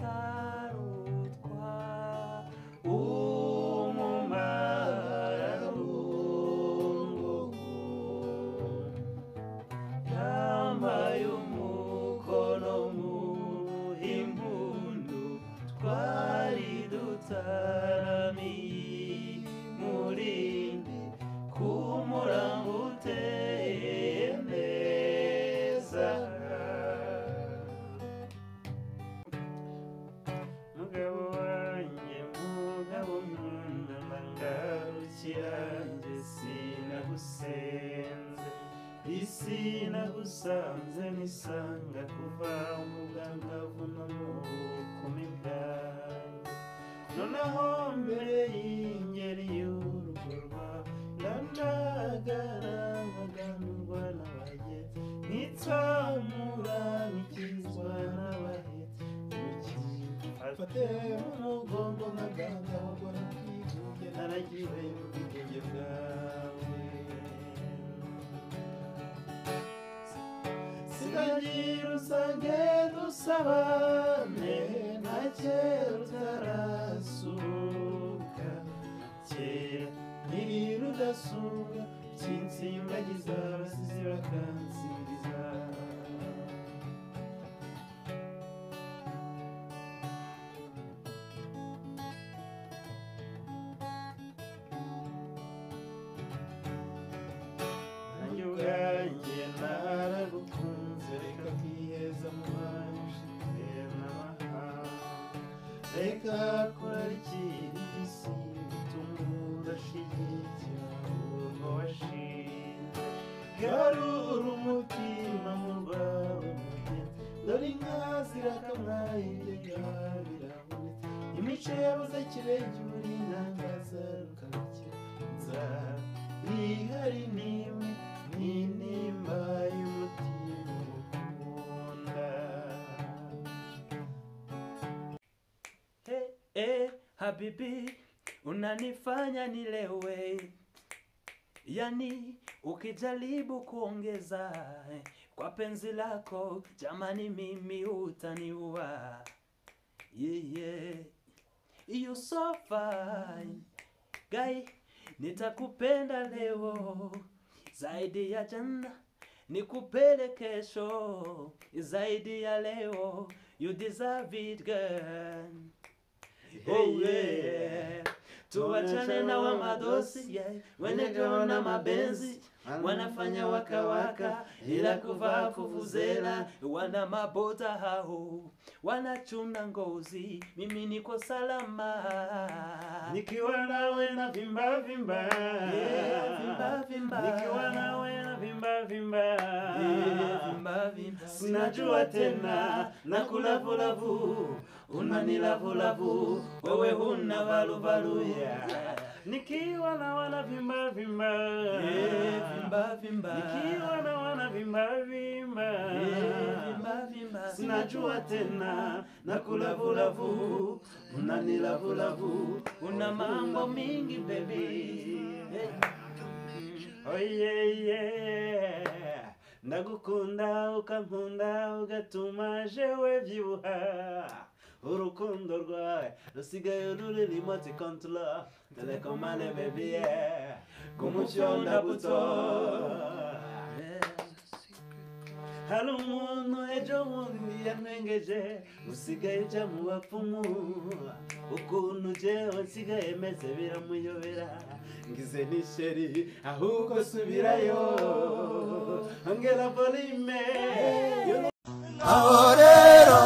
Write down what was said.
utarutwa umumararungu yambaye umukono mu impundu twari dutaramiye murindi kumurango uteye neza mugabo wanjye mugabo nkunda ngarukira njye sinagusenze isi nagusanze nisanga kuva umugangavu no mu bukumi bwanjye noneho mbere y'ingeri y'urugo rwawe ndandagara nkaganurwa n'abagezi nkitsamura nkikizwa n'abahetse mfate mu mugongo nkaganga wagora kwigunge naragiwe mu bwenge bwawe sinagira usange dusabane na kera utarasuka kera ntirudasuka kinsimbagiza abasizi bakansiriza nanjye ubwanjye naragukunze reka kwiheza mu bantu ushite n'amahanga reka kurarikira isi bituma udashigikira urwo washinze garura umutima mu rwawe mugenzi dore inka zirakamwaye ibigega birabonetse imico yabuze kirenge muri ntangaza rukabikira inzara ihari n'imwe n'intimba y'umutima ukunda habibi unanifanya nilewe yani ukijaribu kuongeza kwa penzi lako jamani mimi utaniua yeah you so fine guy nitakupenda leo zaidi ya jana nikupende kesho zaidi ya leo you deserve it girl oh yeah tuachane na wa madosi yeah wenyeona mabenzi wanafanya waka waka ila kuvaa vuvuzela wana mabota hao wanachuna ngozi mimi niko salama nikiwa nawe na vimba vimba yeah, vimba vimba nikiwa nawe na vimba vimba yeah, vimba vimba sinajua tena na kulavulavu unanilavulavu wewe huna valuvalu yeah. Nikiwa na wana vimba vimba yeah, vimba vimba nikiwa na wana vimba vimba yeah, vimba vimba sinajua tena na kulavulavu unanilavulavu una mambo mingi baby oh yeah yeah ndagukunda ukankunda ugatuma jewe vyibuha urukundo rwawe rusigaye ruri remote control telekomande baby yeah kumucyo ndabuto hari umuntu ejo bundi yamwengeje usigaye uja mu bapfumu ukuntu jewe nsigaye meze biramuyobera ngize nisheri ahubwo subirayo ongera volume aho rero